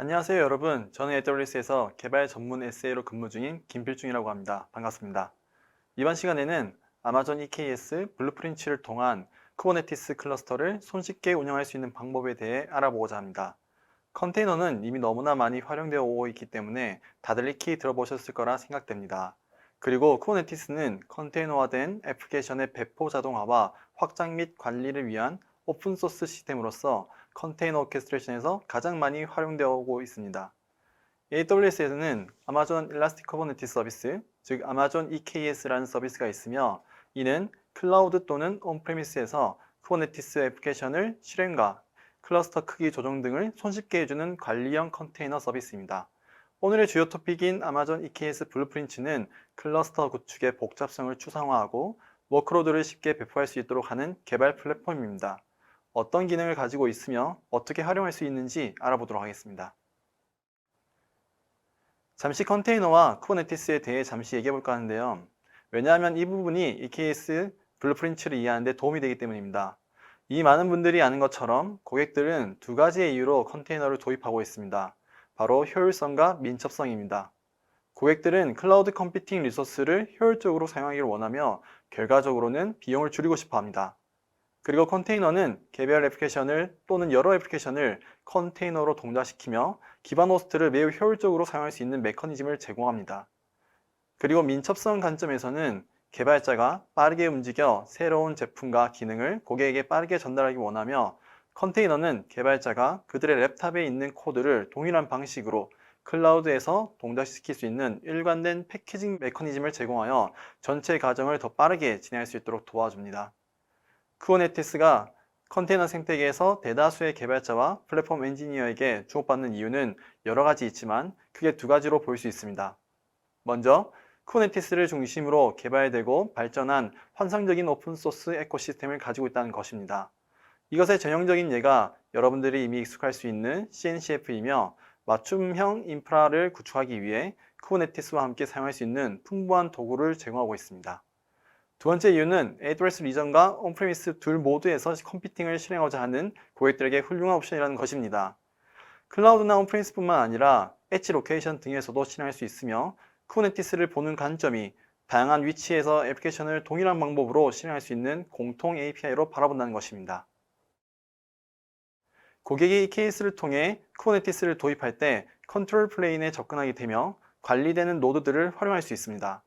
안녕하세요 여러분. 저는 AWS에서 개발 전문 SA로 근무 중인 김필중이라고 합니다. 반갑습니다. 이번 시간에는 아마존 EKS 블루프린츠를 통한 쿠버네티스 클러스터를 손쉽게 운영할 수 있는 방법에 대해 알아보고자 합니다. 컨테이너는 이미 너무나 많이 활용되어 오고 있기 때문에 다들 익히 들어보셨을 거라 생각됩니다. 그리고 쿠버네티스는 컨테이너화된 애플리케이션의 배포 자동화와 확장 및 관리를 위한 오픈소스 시스템으로서 컨테이너 오케스트레이션에서 가장 많이 활용되어 오고 있습니다. AWS에는 아마존 일라스틱 쿠버네티스 서비스, 즉 아마존 EKS라는 서비스가 있으며 이는 클라우드 또는 온프레미스에서 쿠버네티스 애플리케이션을 실행과 클러스터 크기 조정 등을 손쉽게 해주는 관리형 컨테이너 서비스입니다. 오늘의 주요 토픽인 아마존 EKS 블루프린츠는 클러스터 구축의 복잡성을 추상화하고 워크로드를 쉽게 배포할 수 있도록 하는 개발 플랫폼입니다. 어떤 기능을 가지고 있으며 어떻게 활용할 수 있는지 알아보도록 하겠습니다. 잠시 컨테이너와 쿠버네티스에 대해 잠시 얘기해 볼까 하는데요. 왜냐하면 이 부분이 EKS 블루프린츠를 이해하는 데 도움이 되기 때문입니다. 이 많은 분들이 아는 것처럼 고객들은 두 가지의 이유로 컨테이너를 도입하고 있습니다. 바로 효율성과 민첩성입니다. 고객들은 클라우드 컴퓨팅 리소스를 효율적으로 사용하기를 원하며 결과적으로는 비용을 줄이고 싶어 합니다. 그리고 컨테이너는 개별 애플리케이션을 또는 여러 애플리케이션을 컨테이너로 동작시키며 기반 호스트를 매우 효율적으로 사용할 수 있는 메커니즘을 제공합니다. 그리고 민첩성 관점에서는 개발자가 빠르게 움직여 새로운 제품과 기능을 고객에게 빠르게 전달하기 원하며 컨테이너는 개발자가 그들의 랩탑에 있는 코드를 동일한 방식으로 클라우드에서 동작시킬 수 있는 일관된 패키징 메커니즘을 제공하여 전체 과정을 더 빠르게 진행할 수 있도록 도와줍니다. 쿠버네티스가 컨테이너 생태계에서 대다수의 개발자와 플랫폼 엔지니어에게 주목받는 이유는 여러 가지 있지만 크게 두 가지로 볼 수 있습니다. 먼저 쿠버네티스를 중심으로 개발되고 발전한 환상적인 오픈소스 에코시스템을 가지고 있다는 것입니다. 이것의 전형적인 예가 여러분들이 이미 익숙할 수 있는 CNCF이며 맞춤형 인프라를 구축하기 위해 쿠버네티스와 함께 사용할 수 있는 풍부한 도구를 제공하고 있습니다. 두 번째 이유는 AWS 리전과 온프레미스 둘 모두에서 컴퓨팅을 실행하고자 하는 고객들에게 훌륭한 옵션이라는 것입니다. 클라우드나 온프레미스뿐만 아니라 엣지 로케이션 등에서도 실행할 수 있으며 쿠버네티스를 보는 관점이 다양한 위치에서 애플리케이션을 동일한 방법으로 실행할 수 있는 공통 API로 바라본다는 것입니다. 고객이 이 케이스를 통해 쿠버네티스를 도입할 때 컨트롤 플레인에 접근하게 되며 관리되는 노드들을 활용할 수 있습니다.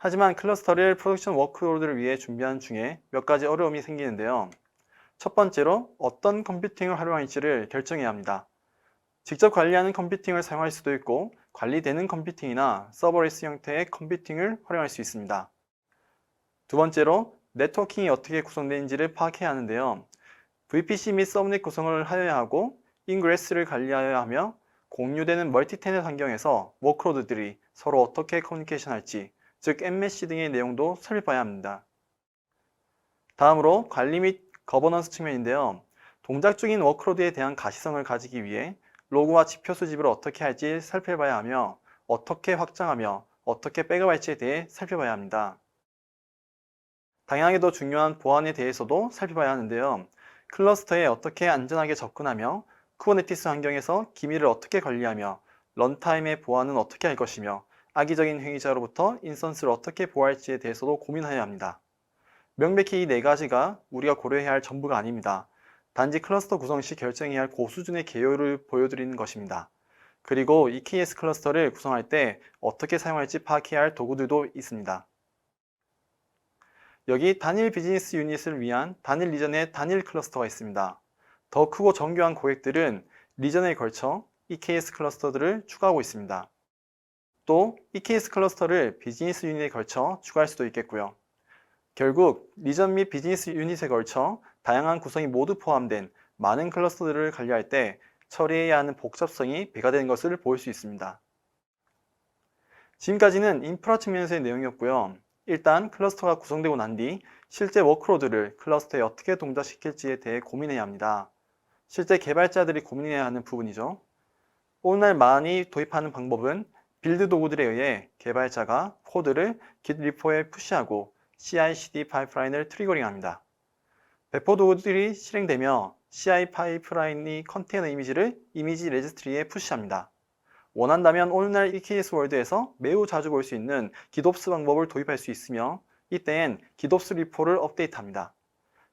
하지만 클러스터를 프로덕션 워크로드를 위해 준비하는 중에 몇 가지 어려움이 생기는데요. 첫 번째로 어떤 컴퓨팅을 활용할지를 결정해야 합니다. 직접 관리하는 컴퓨팅을 사용할 수도 있고 관리되는 컴퓨팅이나 서버리스 형태의 컴퓨팅을 활용할 수 있습니다. 두 번째로 네트워킹이 어떻게 구성되는지를 파악해야 하는데요. VPC 및 서브넷 구성을 하여야 하고 인그레스를 관리하여야 하며 공유되는 멀티테넷 환경에서 워크로드들이 서로 어떻게 커뮤니케이션 할지 즉 엠메시 등의 내용도 살펴봐야 합니다. 다음으로 관리 및 거버넌스 측면인데요. 동작 중인 워크로드에 대한 가시성을 가지기 위해 로그와 지표 수집을 어떻게 할지 살펴봐야 하며 어떻게 확장하며 어떻게 백업할지에 대해 살펴봐야 합니다. 당연하게도 중요한 보안에 대해서도 살펴봐야 하는데요. 클러스터에 어떻게 안전하게 접근하며 쿠버네티스 환경에서 기밀을 어떻게 관리하며 런타임의 보안은 어떻게 할 것이며 악의적인 행위자로부터 인스턴스를 어떻게 보호할지에 대해서도 고민해야 합니다. 명백히 이 네 가지가 우리가 고려해야 할 전부가 아닙니다. 단지 클러스터 구성 시 결정해야 할 고수준의 개요를 보여드리는 것입니다. 그리고 EKS 클러스터를 구성할 때 어떻게 사용할지 파악해야 할 도구들도 있습니다. 여기 단일 비즈니스 유닛을 위한 단일 리전의 단일 클러스터가 있습니다. 더 크고 정교한 고객들은 리전에 걸쳐 EKS 클러스터들을 추가하고 있습니다. 또 EKS 클러스터를 비즈니스 유닛에 걸쳐 추가할 수도 있겠고요. 결국 리전 및 비즈니스 유닛에 걸쳐 다양한 구성이 모두 포함된 많은 클러스터들을 관리할 때 처리해야 하는 복잡성이 배가 되는 것을 볼 수 있습니다. 지금까지는 인프라 측면에서의 내용이었고요. 일단 클러스터가 구성되고 난 뒤 실제 워크로드를 클러스터에 어떻게 동작시킬지에 대해 고민해야 합니다. 실제 개발자들이 고민해야 하는 부분이죠. 오늘날 많이 도입하는 방법은 빌드 도구들에 의해 개발자가 코드를 Git 리포에 푸시하고 CI/CD 파이프라인을 트리거링합니다. 배포 도구들이 실행되며 CI 파이프라인이 컨테이너 이미지를 이미지 레지스트리에 푸시합니다. 원한다면 오늘날 EKS 월드에서 매우 자주 볼 수 있는 기덥스 방법을 도입할 수 있으며 이때엔 기덥스 리포를 업데이트합니다.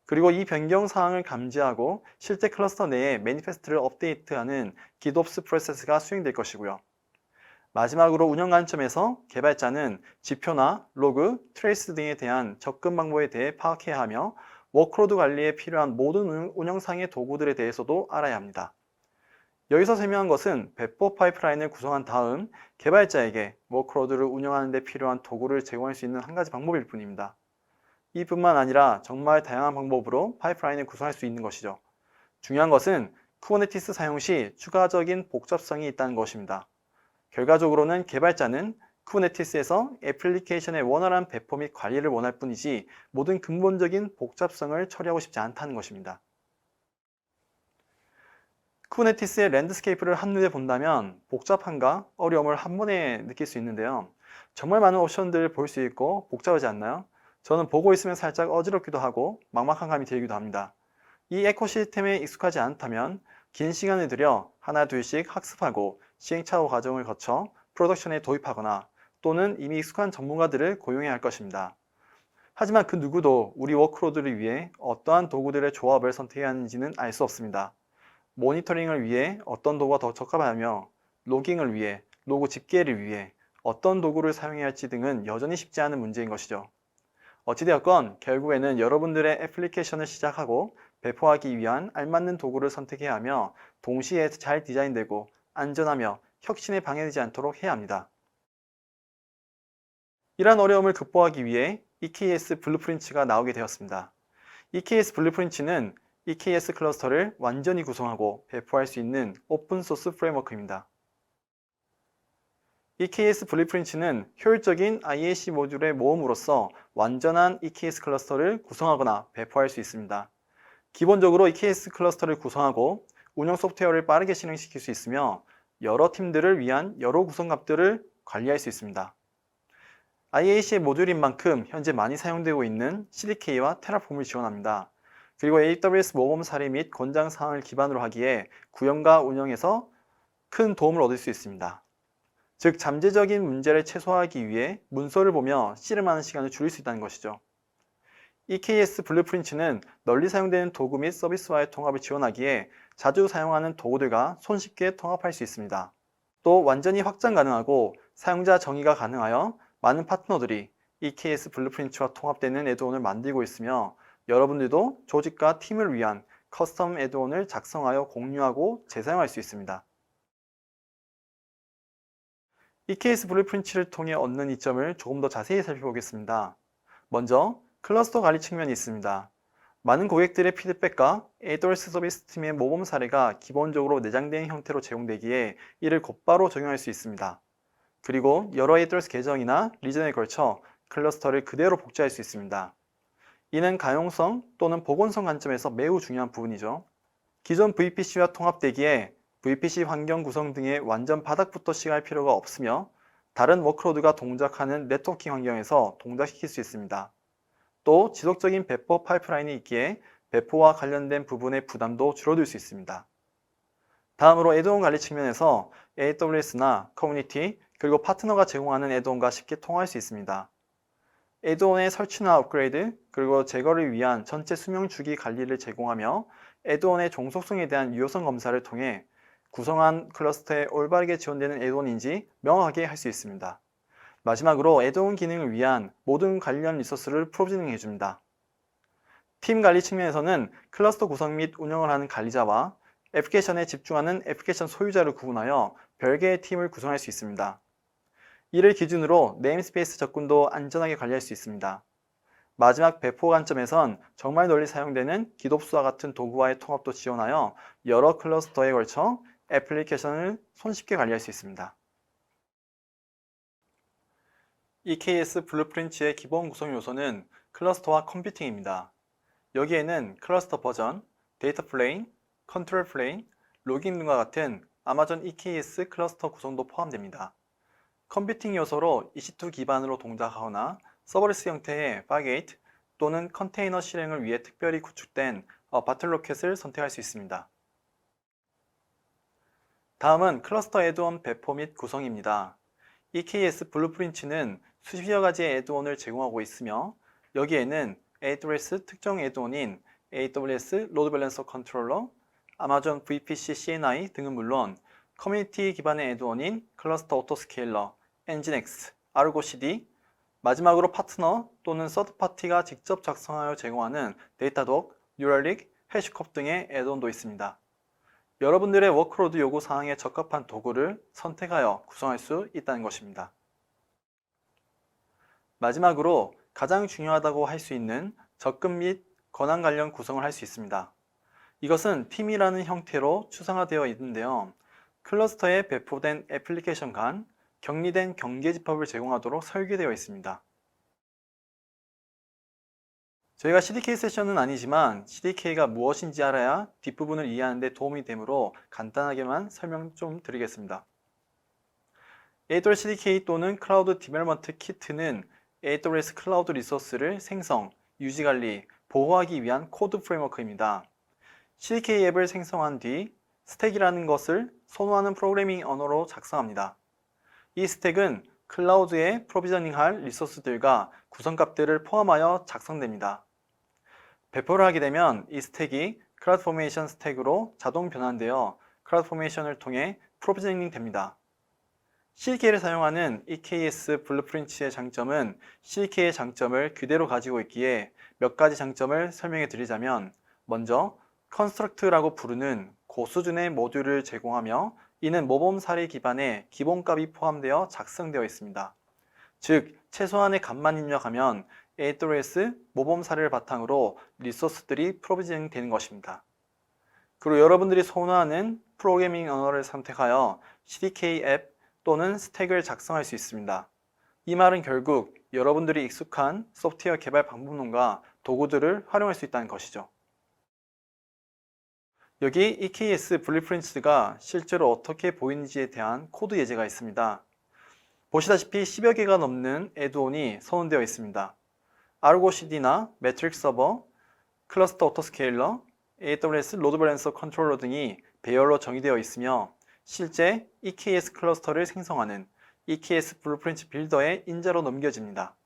그리고 이 변경 사항을 감지하고 실제 클러스터 내에 매니페스트를 업데이트하는 기덥스 프로세스가 수행될 것이고요. 마지막으로 운영 관점에서 개발자는 지표나 로그, 트레이스 등에 대한 접근 방법에 대해 파악해야 하며 워크로드 관리에 필요한 모든 운영상의 도구들에 대해서도 알아야 합니다. 여기서 설명한 것은 배포 파이프라인을 구성한 다음 개발자에게 워크로드를 운영하는 데 필요한 도구를 제공할 수 있는 한 가지 방법일 뿐입니다. 이뿐만 아니라 정말 다양한 방법으로 파이프라인을 구성할 수 있는 것이죠. 중요한 것은 쿠버네티스 사용 시 추가적인 복잡성이 있다는 것입니다. 결과적으로는 개발자는 쿠버네티스에서 애플리케이션의 원활한 배포 및 관리를 원할 뿐이지 모든 근본적인 복잡성을 처리하고 싶지 않다는 것입니다. 쿠버네티스의 랜드스케이프를 한눈에 본다면 복잡함과 어려움을 한 번에 느낄 수 있는데요. 정말 많은 옵션들을 볼 수 있고 복잡하지 않나요? 저는 보고 있으면 살짝 어지럽기도 하고 막막한 감이 들기도 합니다. 이 에코시스템에 익숙하지 않다면 긴 시간을 들여 하나 둘씩 학습하고 시행착오 과정을 거쳐 프로덕션에 도입하거나 또는 이미 익숙한 전문가들을 고용해야 할 것입니다. 하지만 그 누구도 우리 워크로드를 위해 어떠한 도구들의 조합을 선택해야 하는지는 알 수 없습니다. 모니터링을 위해 어떤 도구가 더 적합하며 로깅을 위해, 로그 집계를 위해 어떤 도구를 사용해야 할지 등은 여전히 쉽지 않은 문제인 것이죠. 어찌되었건 결국에는 여러분들의 애플리케이션을 시작하고 배포하기 위한 알맞는 도구를 선택해야 하며 동시에 잘 디자인되고 안전하며 혁신에 방해되지 않도록 해야 합니다. 이러한 어려움을 극복하기 위해 EKS 블루프린츠가 나오게 되었습니다. EKS 블루프린츠는 EKS 클러스터를 완전히 구성하고 배포할 수 있는 오픈소스 프레임워크입니다. EKS 블루프린츠는 효율적인 IAC 모듈의 모음으로써 완전한 EKS 클러스터를 구성하거나 배포할 수 있습니다. 기본적으로 EKS 클러스터를 구성하고 운영 소프트웨어를 빠르게 실행시킬 수 있으며 여러 팀들을 위한 여러 구성값들을 관리할 수 있습니다. IAC 모듈인 만큼 현재 많이 사용되고 있는 CDK와 테라폼을 지원합니다. 그리고 AWS 모범 사례 및 권장 사항을 기반으로 하기에 구현과 운영에서 큰 도움을 얻을 수 있습니다. 즉 잠재적인 문제를 최소화하기 위해 문서를 보며 씨름하는 시간을 줄일 수 있다는 것이죠. EKS 블루프린츠는 널리 사용되는 도구 및 서비스와의 통합을 지원하기에 자주 사용하는 도구들과 손쉽게 통합할 수 있습니다. 또 완전히 확장 가능하고 사용자 정의가 가능하여 많은 파트너들이 EKS 블루프린츠와 통합되는 애드온을 만들고 있으며 여러분들도 조직과 팀을 위한 커스텀 애드온을 작성하여 공유하고 재사용할 수 있습니다. EKS 블루프린츠를 통해 얻는 이점을 조금 더 자세히 살펴보겠습니다. 먼저 클러스터 관리 측면이 있습니다. 많은 고객들의 피드백과 AWS 서비스 팀의 모범 사례가 기본적으로 내장된 형태로 제공되기에 이를 곧바로 적용할 수 있습니다. 그리고 여러 AWS 계정이나 리전에 걸쳐 클러스터를 그대로 복제할 수 있습니다. 이는 가용성 또는 복원성 관점에서 매우 중요한 부분이죠. 기존 VPC와 통합되기에 VPC 환경 구성 등의 완전 바닥부터 시작할 필요가 없으며 다른 워크로드가 동작하는 네트워킹 환경에서 동작시킬 수 있습니다. 또 지속적인 배포 파이프라인이 있기에 배포와 관련된 부분의 부담도 줄어들 수 있습니다. 다음으로 애드온 관리 측면에서 AWS나 커뮤니티 그리고 파트너가 제공하는 애드온과 쉽게 통할 수 있습니다. 애드온의 설치나 업그레이드 그리고 제거를 위한 전체 수명 주기 관리를 제공하며 애드온의 종속성에 대한 유효성 검사를 통해 구성한 클러스터에 올바르게 지원되는 애드온인지 명확하게 할 수 있습니다. 마지막으로 애드온 기능을 위한 모든 관련 리소스를 프로비저닝 해줍니다. 팀 관리 측면에서는 클러스터 구성 및 운영을 하는 관리자와 애플리케이션에 집중하는 애플리케이션 소유자를 구분하여 별개의 팀을 구성할 수 있습니다. 이를 기준으로 네임스페이스 접근도 안전하게 관리할 수 있습니다. 마지막 배포 관점에선 정말 널리 사용되는 기덥스와 같은 도구와의 통합도 지원하여 여러 클러스터에 걸쳐 애플리케이션을 손쉽게 관리할 수 있습니다. EKS 블루프린츠의 기본 구성 요소는 클러스터와 컴퓨팅입니다. 여기에는 클러스터 버전, 데이터 플레인, 컨트롤 플레인, 로깅 등과 같은 아마존 EKS 클러스터 구성도 포함됩니다. 컴퓨팅 요소로 EC2 기반으로 동작하거나 서버리스 형태의 파게이트, 또는 컨테이너 실행을 위해 특별히 구축된 바틀로켓을 선택할 수 있습니다. 다음은 클러스터 애드온 배포 및 구성입니다. EKS 블루프린츠는 수십여 가지의 애드온을 제공하고 있으며 여기에는 AWS 특정 애드온인 AWS 로드 밸런서 컨트롤러, 아마존 VPC CNI 등은 물론 커뮤니티 기반의 애드온인 클러스터 오토스케일러, 엔진X, 아르고 CD, 마지막으로 파트너 또는 서드파티가 직접 작성하여 제공하는 데이터독, 뉴럴릭, 해시컵 등의 애드온도 있습니다. 여러분들의 워크로드 요구 사항에 적합한 도구를 선택하여 구성할 수 있다는 것입니다. 마지막으로 가장 중요하다고 할 수 있는 접근 및 권한 관련 구성을 할 수 있습니다. 이것은 팀이라는 형태로 추상화되어 있는데요. 클러스터에 배포된 애플리케이션 간 격리된 경계집합을 제공하도록 설계되어 있습니다. 저희가 CDK 세션은 아니지만 CDK가 무엇인지 알아야 뒷부분을 이해하는 데 도움이 되므로 간단하게만 설명 좀 드리겠습니다. AWS CDK 또는 클라우드 디벨롭먼트 키트는 AWS 클라우드 리소스를 생성, 유지관리, 보호하기 위한 코드 프레임워크입니다. CDK 앱을 생성한 뒤 스택이라는 것을 선호하는 프로그래밍 언어로 작성합니다. 이 스택은 클라우드에 프로비저닝할 리소스들과 구성값들을 포함하여 작성됩니다. 배포를 하게 되면 이 스택이 클라우드포메이션 스택으로 자동 변환되어 클라우드포메이션을 통해 프로비저닝 됩니다. CDK를 사용하는 EKS 블루프린츠의 장점은 CDK의 장점을 그대로 가지고 있기에 몇 가지 장점을 설명해 드리자면 먼저 컨스트럭트라고 부르는 고수준의 모듈을 제공하며 이는 모범 사례 기반의 기본값이 포함되어 작성되어 있습니다. 즉, 최소한의 값만 입력하면 AWS 모범 사례를 바탕으로 리소스들이 프로비저닝 되는 것입니다. 그리고 여러분들이 선호하는 프로그래밍 언어를 선택하여 CDK 앱 또는 스택을 작성할 수 있습니다. 이 말은 결국 여러분들이 익숙한 소프트웨어 개발 방법론과 도구들을 활용할 수 있다는 것이죠. 여기 EKS 블루프린츠가 실제로 어떻게 보이는지에 대한 코드 예제가 있습니다. 보시다시피 10여 개가 넘는 애드온이 선언되어 있습니다. 아르고 CD나 매트릭스 서버, 클러스터 오토스케일러, AWS 로드 밸런서 컨트롤러 등이 배열로 정의되어 있으며 실제 EKS 클러스터를 생성하는 EKS 블루프린트 빌더의 인자로 넘겨집니다.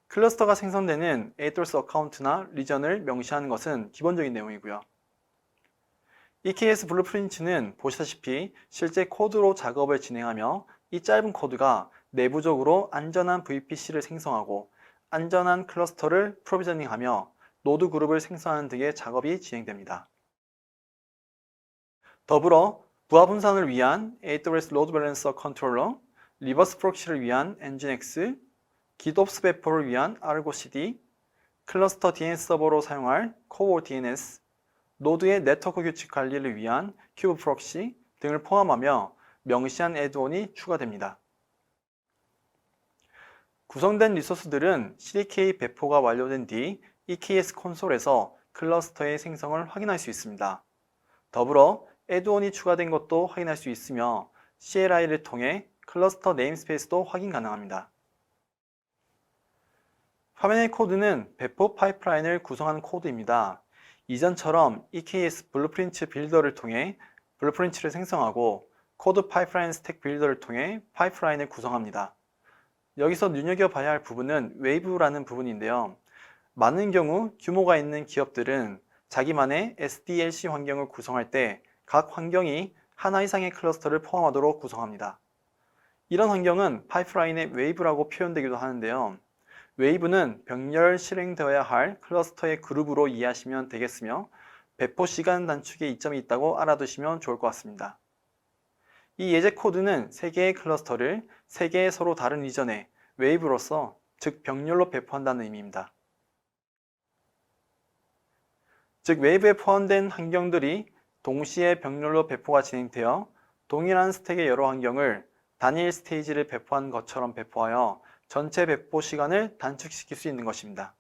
클러스터가 생성되는 AWS 어카운트나 리전을 명시하는 것은 기본적인 내용이고요. EKS 블루프린트는 보시다시피 실제 코드로 작업을 진행하며 이 짧은 코드가 내부적으로 안전한 VPC를 생성하고 안전한 클러스터를 프로비저닝하며 노드 그룹을 생성하는 등의 작업이 진행됩니다. 더불어 부하 분산을 위한 AWS 로드 밸런서 컨트롤러, 리버스 프록시를 위한 엔진X, 기도프스 배포를 위한 아르고 CD, 클러스터 DNS 서버로 사용할 코어 DNS, 노드의 네트워크 규칙 관리를 위한 큐브 프록시 등을 포함하며 명시한 애드온이 추가됩니다. 구성된 리소스들은 CDK 배포가 완료된 뒤 EKS 콘솔에서 클러스터의 생성을 확인할 수 있습니다. 더불어 애드온이 추가된 것도 확인할 수 있으며 CLI를 통해 클러스터 네임스페이스도 확인 가능합니다. 화면의 코드는 배포 파이프라인을 구성하는 코드입니다. 이전처럼 EKS 블루프린트 빌더를 통해 블루프린트를 생성하고 코드 파이프라인 스택 빌더를 통해 파이프라인을 구성합니다. 여기서 눈여겨봐야 할 부분은 웨이브라는 부분인데요. 많은 경우 규모가 있는 기업들은 자기만의 SDLC 환경을 구성할 때 각 환경이 하나 이상의 클러스터를 포함하도록 구성합니다. 이런 환경은 파이프라인의 웨이브라고 표현되기도 하는데요. 웨이브는 병렬 실행되어야 할 클러스터의 그룹으로 이해하시면 되겠으며 배포 시간 단축에 이점이 있다고 알아두시면 좋을 것 같습니다. 이 예제 코드는 3개의 클러스터를 3개의 서로 다른 리전에 웨이브로서 즉 병렬로 배포한다는 의미입니다. 즉 웨이브에 포함된 환경들이 동시에 병렬로 배포가 진행되어 동일한 스택의 여러 환경을 단일 스테이지를 배포한 것처럼 배포하여 전체 배포 시간을 단축시킬 수 있는 것입니다.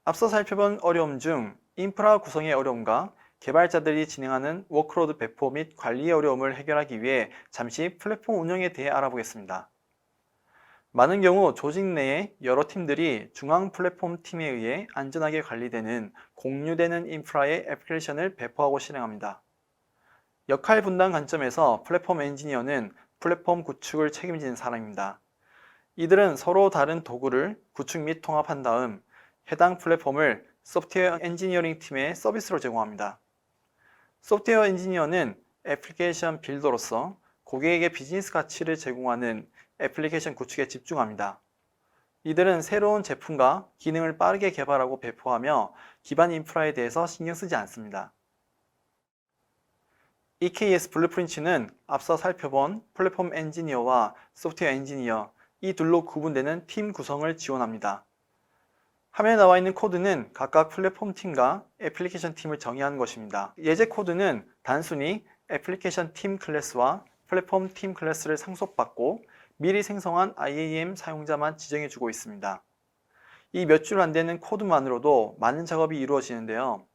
앞서 살펴본 어려움 중 인프라 구성의 어려움과 개발자들이 진행하는 워크로드 배포 및 관리의 어려움을 해결하기 위해 잠시 플랫폼 운영에 대해 알아보겠습니다. 많은 경우 조직 내에 여러 팀들이 중앙 플랫폼 팀에 의해 안전하게 관리되는 공유되는 인프라의 애플리케이션을 배포하고 실행합니다. 역할 분담 관점에서 플랫폼 엔지니어는 플랫폼 구축을 책임지는 사람입니다. 이들은 서로 다른 도구를 구축 및 통합한 다음 해당 플랫폼을 소프트웨어 엔지니어링 팀에 서비스로 제공합니다. 소프트웨어 엔지니어는 애플리케이션 빌더로서 고객에게 비즈니스 가치를 제공하는 애플리케이션 구축에 집중합니다. 이들은 새로운 제품과 기능을 빠르게 개발하고 배포하며 기반 인프라에 대해서 신경 쓰지 않습니다. EKS 블루프린츠는 앞서 살펴본 플랫폼 엔지니어와 소프트웨어 엔지니어, 이 둘로 구분되는 팀 구성을 지원합니다. 화면에 나와 있는 코드는 각각 플랫폼 팀과 애플리케이션 팀을 정의하는 것입니다. 예제 코드는 단순히 애플리케이션 팀 클래스와 플랫폼 팀 클래스를 상속받고 미리 생성한 IAM 사용자만 지정해주고 있습니다. 이 몇 줄 안 되는 코드만으로도 많은 작업이 이루어지는데요.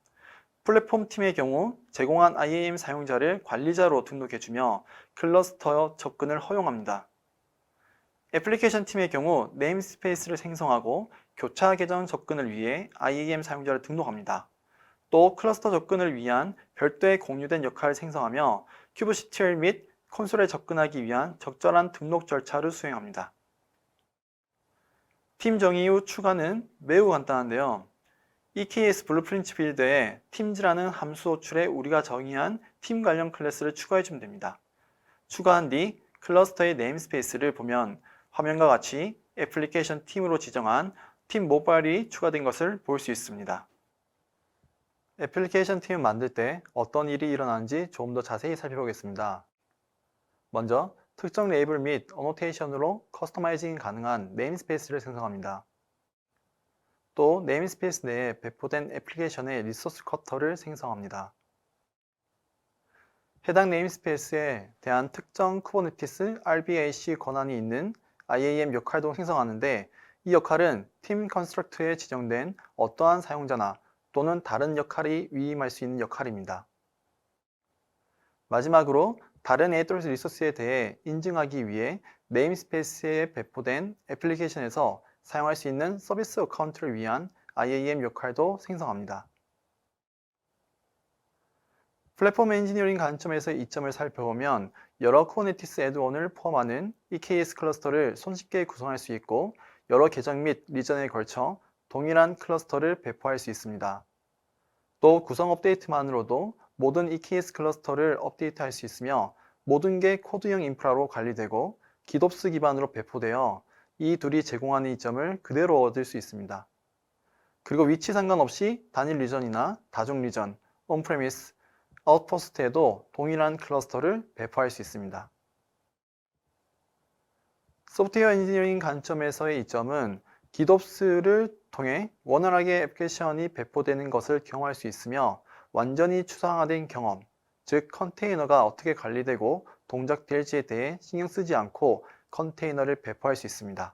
플랫폼 팀의 경우 제공한 IAM 사용자를 관리자로 등록해주며 클러스터 접근을 허용합니다. 애플리케이션 팀의 경우 네임스페이스를 생성하고 교차 계정 접근을 위해 IAM 사용자를 등록합니다. 또 클러스터 접근을 위한 별도의 공유된 역할을 생성하며 kubectl 및 콘솔에 접근하기 위한 적절한 등록 절차를 수행합니다. 팀 정의 후 추가는 매우 간단한데요. EKS 블루프린트 빌드에 팀즈라는 함수 호출에 우리가 정의한 팀 관련 클래스를 추가해주면 됩니다. 추가한 뒤 클러스터의 네임스페이스를 보면 화면과 같이 애플리케이션 팀으로 지정한 팀 모바일이 추가된 것을 볼 수 있습니다. 애플리케이션 팀을 만들 때 어떤 일이 일어나는지 조금 더 자세히 살펴보겠습니다. 먼저 특정 레이블 및 어노테이션으로 커스터마이징이 가능한 네임스페이스를 생성합니다. 또 네임스페이스 내에 배포된 애플리케이션의 리소스 커터를 생성합니다. 해당 네임스페이스에 대한 특정 쿠버네티스 RBAC 권한이 있는 IAM 역할도 생성하는데 이 역할은 팀 컨스트럭트에 지정된 어떠한 사용자나 또는 다른 역할이 위임할 수 있는 역할입니다. 마지막으로 다른 AWS 리소스에 대해 인증하기 위해 네임스페이스에 배포된 애플리케이션에서 사용할 수 있는 서비스 어카운트를 위한 IAM 역할도 생성합니다. 플랫폼 엔지니어링 관점에서 이 점을 살펴보면 여러 쿠버네티스 애드온을 포함하는 EKS 클러스터를 손쉽게 구성할 수 있고 여러 계정 및 리전에 걸쳐 동일한 클러스터를 배포할 수 있습니다. 또 구성 업데이트만으로도 모든 EKS 클러스터를 업데이트할 수 있으며 모든 게 코드형 인프라로 관리되고 기덥스 기반으로 배포되어 이 둘이 제공하는 이점을 그대로 얻을 수 있습니다. 그리고 위치 상관없이 단일 리전이나 다중 리전, 온프레미스, 아웃포스트에도 동일한 클러스터를 배포할 수 있습니다. 소프트웨어 엔지니어링 관점에서의 이점은 기덥스를 통해 원활하게 애플리케이션이 배포되는 것을 경험할 수 있으며 완전히 추상화된 경험, 즉 컨테이너가 어떻게 관리되고 동작될지에 대해 신경 쓰지 않고 컨테이너를 배포할 수 있습니다.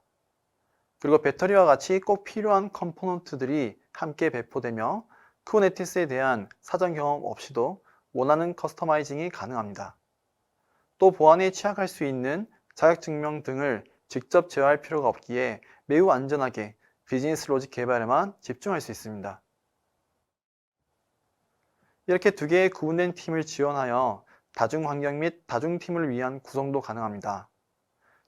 그리고 배터리와 같이 꼭 필요한 컴포넌트들이 함께 배포되며 쿠버네티스에 대한 사전 경험 없이도 원하는 커스터마이징이 가능합니다. 또 보안에 취약할 수 있는 자격증명 등을 직접 제어할 필요가 없기에 매우 안전하게 비즈니스 로직 개발에만 집중할 수 있습니다. 이렇게 두 개의 구분된 팀을 지원하여 다중 환경 및 다중 팀을 위한 구성도 가능합니다.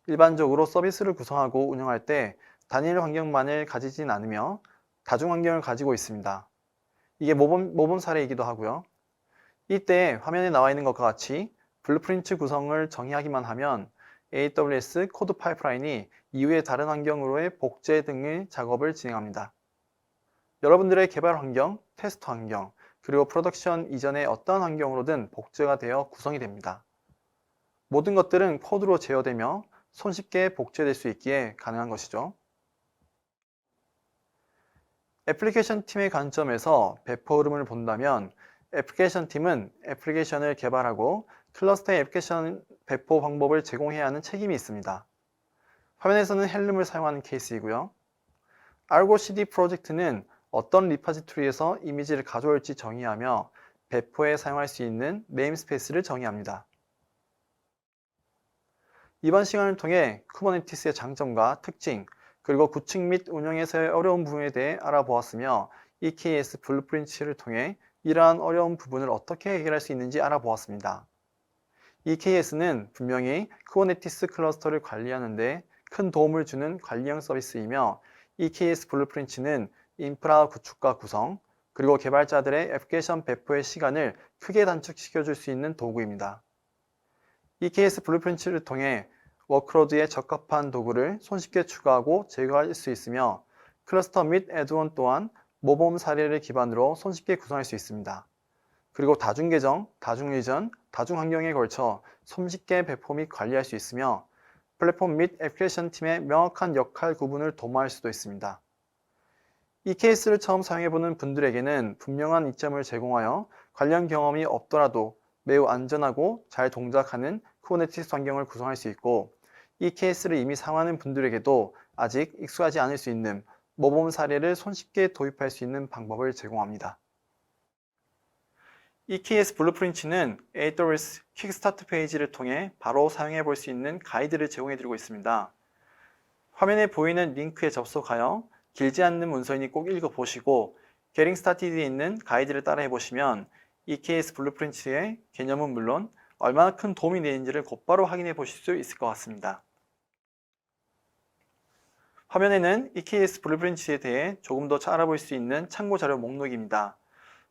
일반적으로 서비스를 구성하고 운영할 때 단일 환경만을 가지진 않으며 다중 환경을 가지고 있습니다. 이게 모범 사례이기도 하고요. 이때 화면에 나와 있는 것과 같이 블루프린트 구성을 정의하기만 하면 AWS 코드 파이프라인이 이후에 다른 환경으로의 복제 등의 작업을 진행합니다. 여러분들의 개발 환경, 테스트 환경, 그리고 프로덕션 이전의 어떤 환경으로든 복제가 되어 구성이 됩니다. 모든 것들은 코드로 제어되며 손쉽게 복제될 수 있기에 가능한 것이죠. 애플리케이션 팀의 관점에서 배포 흐름을 본다면 애플리케이션 팀은 애플리케이션을 개발하고 클러스터의 애플리케이션 배포 방법을 제공해야 하는 책임이 있습니다. 화면에서는 헬름을 사용하는 케이스이고요. Argo CD 프로젝트는 어떤 리파지토리에서 이미지를 가져올지 정의하며 배포에 사용할 수 있는 네임스페이스를 정의합니다. 이번 시간을 통해 쿠버네티스의 장점과 특징, 그리고 구축 및 운영에서의 어려운 부분에 대해 알아보았으며 EKS 블루프린트를 통해 이러한 어려운 부분을 어떻게 해결할 수 있는지 알아보았습니다. EKS는 분명히 쿠버네티스 클러스터를 관리하는 데 큰 도움을 주는 관리형 서비스이며 EKS 블루프린트는 인프라 구축과 구성, 그리고 개발자들의 애플리케이션 배포의 시간을 크게 단축시켜줄 수 있는 도구입니다. EKS 블루프린트를 통해 워크로드에 적합한 도구를 손쉽게 추가하고 제거할 수 있으며 클러스터 및 애드온 또한 모범 사례를 기반으로 손쉽게 구성할 수 있습니다. 그리고 다중계정, 다중리전, 다중환경에 걸쳐 손쉽게 배포 및 관리할 수 있으며 플랫폼 및 애플리케이션 팀의 명확한 역할 구분을 도모할 수도 있습니다. EKS를 처음 사용해보는 분들에게는 분명한 이점을 제공하여 관련 경험이 없더라도 매우 안전하고 잘 동작하는 쿠버네티스 환경을 구성할 수 있고 EKS를 이미 사용하는 분들에게도 아직 익숙하지 않을 수 있는 모범 사례를 손쉽게 도입할 수 있는 방법을 제공합니다. EKS 블루프린트는 AWS 킥스타트 페이지를 통해 바로 사용해 볼 수 있는 가이드를 제공해 드리고 있습니다. 화면에 보이는 링크에 접속하여 길지 않는 문서이니 꼭 읽어보시고 Getting Started에 있는 가이드를 따라해 보시면 EKS 블루프린트의 개념은 물론 얼마나 큰 도움이 되는지를 곧바로 확인해 보실 수 있을 것 같습니다. 화면에는 EKS 블루프린트에 대해 조금 더 알아볼 수 있는 참고 자료 목록입니다.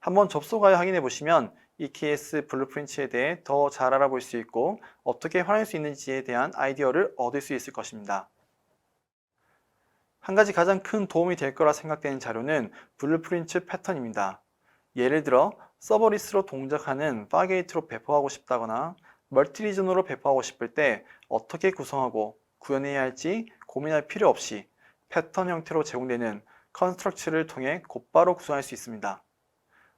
한번 접속하여 확인해 보시면 EKS 블루프린트에 대해 더 잘 알아볼 수 있고 어떻게 활용할 수 있는지에 대한 아이디어를 얻을 수 있을 것입니다. 한 가지 가장 큰 도움이 될 거라 생각되는 자료는 블루프린트 패턴입니다. 예를 들어 서버리스로 동작하는 파게이트로 배포하고 싶다거나 멀티리전으로 배포하고 싶을 때 어떻게 구성하고 구현해야 할지 고민할 필요 없이 패턴 형태로 제공되는 컨스트럭트를 통해 곧바로 구성할 수 있습니다.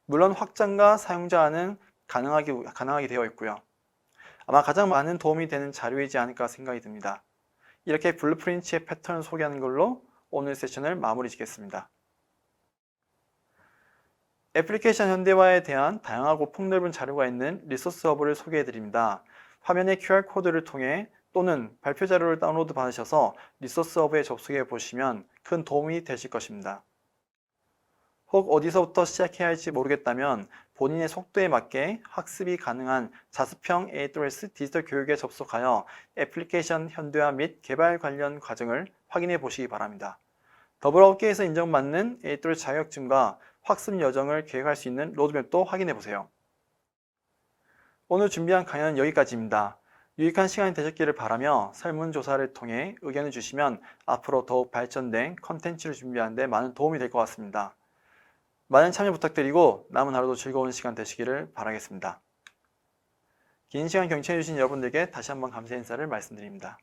물론 확장과 사용자화는 가능하게 되어 있고요. 아마 가장 많은 도움이 되는 자료이지 않을까 생각이 듭니다. 이렇게 블루프린트의 패턴을 소개하는 걸로 오늘 세션을 마무리 짓겠습니다. 애플리케이션 현대화에 대한 다양하고 폭넓은 자료가 있는 리소스 허브를 소개해 드립니다. 화면의 QR코드를 통해 또는 발표 자료를 다운로드 받으셔서 리소스 허브에 접속해 보시면 큰 도움이 되실 것입니다. 혹 어디서부터 시작해야 할지 모르겠다면 본인의 속도에 맞게 학습이 가능한 자습형 AWS 디지털 교육에 접속하여 애플리케이션 현대화 및 개발 관련 과정을 확인해 보시기 바랍니다. 더불어 업계에서 인정받는 AWS 자격증과 학습 여정을 계획할 수 있는 로드맵도 확인해 보세요. 오늘 준비한 강연은 여기까지입니다. 유익한 시간이 되셨기를 바라며 설문조사를 통해 의견을 주시면 앞으로 더욱 발전된 컨텐츠를 준비하는 데 많은 도움이 될 것 같습니다. 많은 참여 부탁드리고 남은 하루도 즐거운 시간 되시기를 바라겠습니다. 긴 시간 경청해 주신 여러분들께 다시 한번 감사 인사를 말씀드립니다.